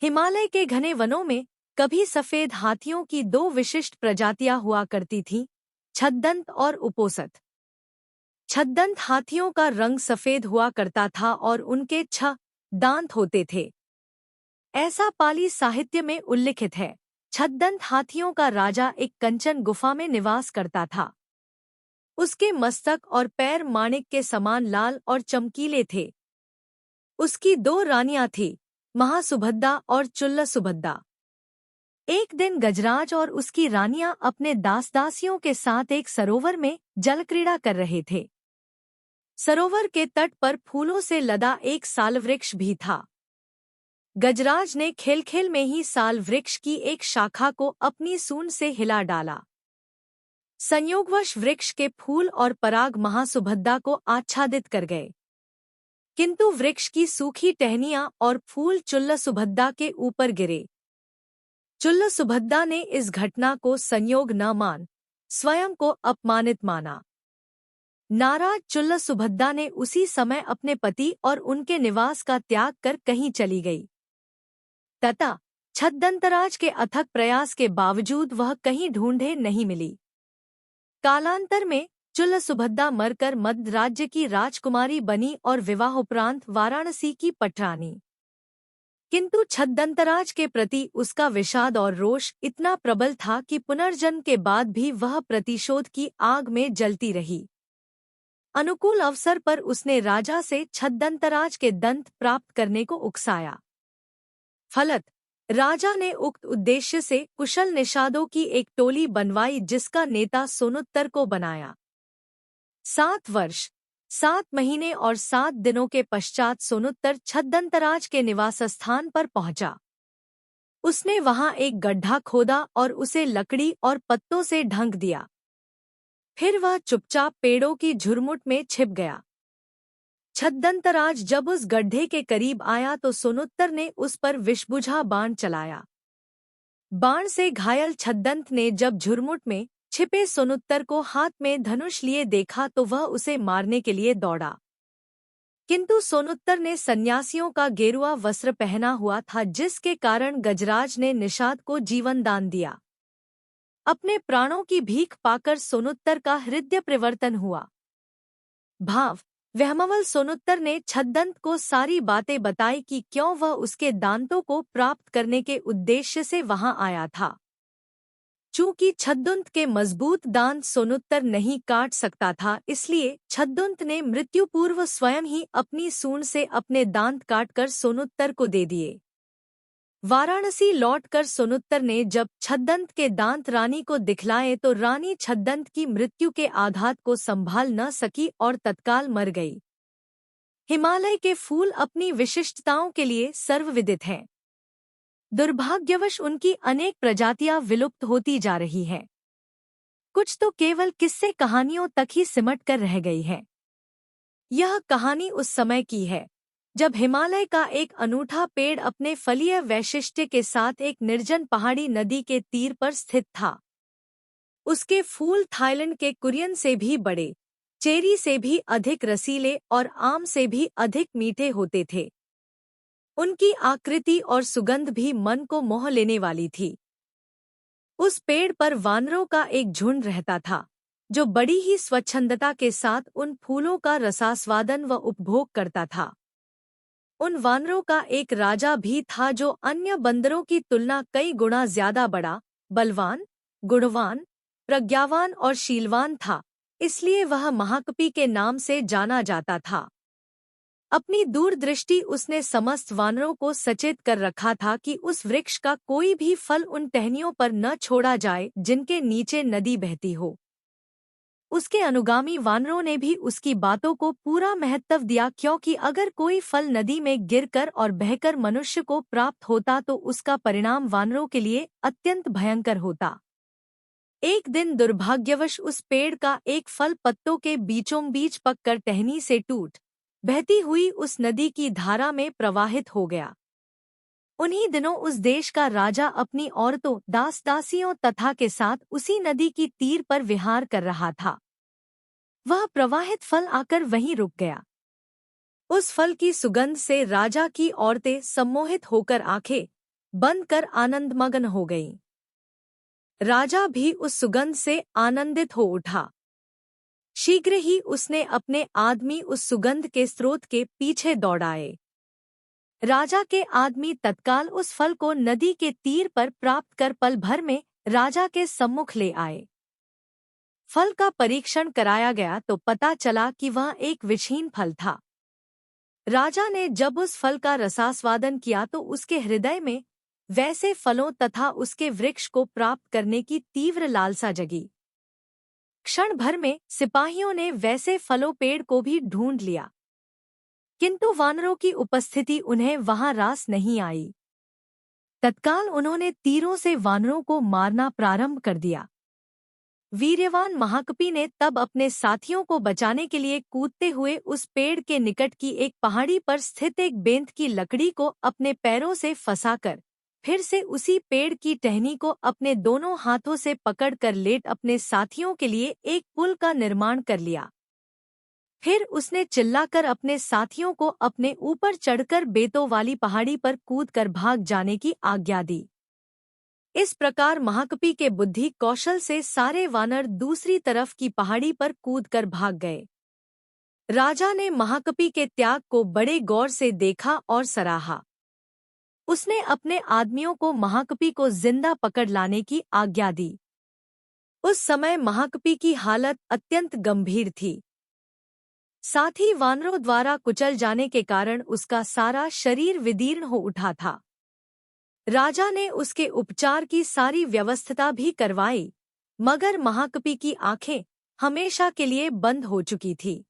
हिमालय के घने वनों में कभी सफेद हाथियों की दो विशिष्ट प्रजातियां हुआ करती थीं, छद्दंत और उपोसत। छद्दंत हाथियों का रंग सफेद हुआ करता था और उनके 6 दांत होते थे। ऐसा पाली साहित्य में उल्लिखित है। छद्दंत हाथियों का राजा एक कंचन गुफा में निवास करता था। उसके मस्तक और पैर माणिक के समान लाल और चमकीले थे। उसकी 2 रानियां थीं, महासुभद्दा और चुल्लसुभद्दा। एक दिन गजराज और उसकी रानियां अपने दास-दासियों के साथ एक सरोवर में जलक्रीड़ा कर रहे थे। सरोवर के तट पर फूलों से लदा एक साल वृक्ष भी था। गजराज ने खेल-खेल में ही साल वृक्ष की एक शाखा को अपनी सूंड से हिला डाला। संयोगवश वृक्ष के फूल और पराग महासुभद्दा को आच्छादित कर गए, किंतु वृक्ष की सूखी टहनियां और फूल चुल्लसुभद्दा के ऊपर गिरे। चुल्लसुभद्दा ने इस घटना को संयोग न मान स्वयं को अपमानित माना। नाराज चुल्लसुभद्दा ने उसी समय अपने पति और उनके निवास का त्याग कर कहीं चली गई। तथा छद्दंतराज के अथक प्रयास के बावजूद वह कहीं ढूंढे नहीं मिली। कालांतर में चुल्लसुभद्दा मरकर मद्र राज्य की राजकुमारी बनी और विवाहोपरांत वाराणसी की पटरानी। किंतु छद्दंतराज के प्रति उसका विषाद और रोष इतना प्रबल था कि पुनर्जन्म के बाद भी वह प्रतिशोध की आग में जलती रही। अनुकूल अवसर पर उसने राजा से छद्दंतराज के दंत प्राप्त करने को उकसाया। फलत राजा ने उक्त उद्देश्य से कुशल निषादों की एक टोली बनवाई, जिसका नेता सोनुत्तर को बनाया। 7 वर्ष 7 महीने और 7 दिनों के पश्चात सोनुत्तर छद्दंतराज के निवास स्थान पर पहुंचा। उसने वहां एक गड्ढा खोदा और उसे लकड़ी और पत्तों से ढंक दिया। फिर वह चुपचाप पेड़ों की झुरमुट में छिप गया। छद्दंतराज जब उस गड्ढे के करीब आया तो सोनुत्तर ने उस पर विषबुझा बाण चलाया। बाण से घायल छद्दंत ने जब झुरमुट में छिपे सोनुत्तर को हाथ में धनुष लिए देखा तो वह उसे मारने के लिए दौड़ा। किंतु सोनुत्तर ने सन्यासियों का गेरुआ वस्त्र पहना हुआ था, जिसके कारण गजराज ने निषाद को जीवन दान दिया। अपने प्राणों की भीख पाकर सोनुत्तर का हृदय परिवर्तन हुआ। भाव वहमवल सोनुत्तर ने छद्दंत को सारी बातें बताई कि क्यों वह उसके दांतों को प्राप्त करने के उद्देश्य से वहां आया था। चूंकि छद्दंत के मजबूत दांत सोनुत्तर नहीं काट सकता था, इसलिए छद्दंत ने मृत्यु पूर्व स्वयं ही अपनी सूंड से अपने दांत काटकर सोनुत्तर को दे दिए। वाराणसी लौटकर सोनुत्तर ने जब छद्दंत के दांत रानी को दिखलाए तो रानी छद्दंत की मृत्यु के आघात को संभाल न सकी और तत्काल मर गई। हिमालय के फूल अपनी विशिष्टताओं के लिए सर्वविदित हैं। दुर्भाग्यवश उनकी अनेक प्रजातियां विलुप्त होती जा रही हैं। कुछ तो केवल किस्से कहानियों तक ही सिमट कर रह गई है। यह कहानी उस समय की है जब हिमालय का एक अनूठा पेड़ अपने फलीय वैशिष्ट्य के साथ एक निर्जन पहाड़ी नदी के तीर पर स्थित था। उसके फूल थाईलैंड के कुरियन से भी बड़े, चेरी से भी अधिक रसीले और आम से भी अधिक मीठे होते थे। उनकी आकृति और सुगंध भी मन को मोह लेने वाली थी। उस पेड़ पर वानरों का एक झुंड रहता था, जो बड़ी ही स्वच्छंदता के साथ उन फूलों का रसास्वादन व उपभोग करता था। उन वानरों का एक राजा भी था, जो अन्य बंदरों की तुलना कई गुना ज्यादा बड़ा, बलवान, गुणवान, प्रज्ञावान और शीलवान था, इसलिए वह महाकपि के नाम से जाना जाता था। अपनी दूरदृष्टि उसने समस्त वानरों को सचेत कर रखा था कि उस वृक्ष का कोई भी फल उन टहनियों पर न छोड़ा जाए जिनके नीचे नदी बहती हो। उसके अनुगामी वानरों ने भी उसकी बातों को पूरा महत्व दिया, क्योंकि अगर कोई फल नदी में गिरकर और बहकर मनुष्य को प्राप्त होता तो उसका परिणाम वानरों के लिए अत्यंत भयंकर होता। एक दिन दुर्भाग्यवश उस पेड़ का एक फल पत्तों के बीचों बीच पककर टहनी से टूट बहती हुई उस नदी की धारा में प्रवाहित हो गया। उन्हीं दिनों उस देश का राजा अपनी औरतों, दास दासियों तथा के साथ उसी नदी की तीर पर विहार कर रहा था। वह प्रवाहित फल आकर वहीं रुक गया। उस फल की सुगंध से राजा की औरतें सम्मोहित होकर आंखें बंद कर आनंदमग्न हो गई। राजा भी उस सुगंध से आनंदित हो उठा। शीघ्र ही उसने अपने आदमी उस सुगंध के स्रोत के पीछे दौड़ाए। राजा के आदमी तत्काल उस फल को नदी के तीर पर प्राप्त कर पल भर में राजा के सम्मुख ले आए। फल का परीक्षण कराया गया तो पता चला कि वह एक विषहीन फल था। राजा ने जब उस फल का रसास्वादन किया तो उसके हृदय में वैसे फलों तथा उसके वृक्ष को प्राप्त करने की तीव्र लालसा जगी। क्षण भर में सिपाहियों ने वैसे फलों पेड़ को भी ढूंढ लिया, किंतु वानरों की उपस्थिति उन्हें वहां रास नहीं आई। तत्काल उन्होंने तीरों से वानरों को मारना प्रारंभ कर दिया। वीर्यवान महाकपि ने तब अपने साथियों को बचाने के लिए कूदते हुए उस पेड़ के निकट की एक पहाड़ी पर स्थित एक बेंत की लकड़ी को अपने पैरों से फंसाकर फिर से उसी पेड़ की टहनी को अपने दोनों हाथों से पकड़कर लेट अपने साथियों के लिए एक पुल का निर्माण कर लिया। फिर उसने चिल्लाकर अपने साथियों को अपने ऊपर चढ़कर बेतों वाली पहाड़ी पर कूदकर भाग जाने की आज्ञा दी। इस प्रकार महाकपि के बुद्धि कौशल से सारे वानर दूसरी तरफ की पहाड़ी पर कूदकर भाग गए। राजा ने महाकपि के त्याग को बड़े गौर से देखा और सराहा। उसने अपने आदमियों को महाकपि को जिंदा पकड़ लाने की आज्ञा दी। उस समय महाकपि की हालत अत्यंत गंभीर थी। साथ ही वानरों द्वारा कुचल जाने के कारण उसका सारा शरीर विदीर्ण हो उठा था। राजा ने उसके उपचार की सारी व्यवस्था भी करवाई, मगर महाकपि की आंखें हमेशा के लिए बंद हो चुकी थी।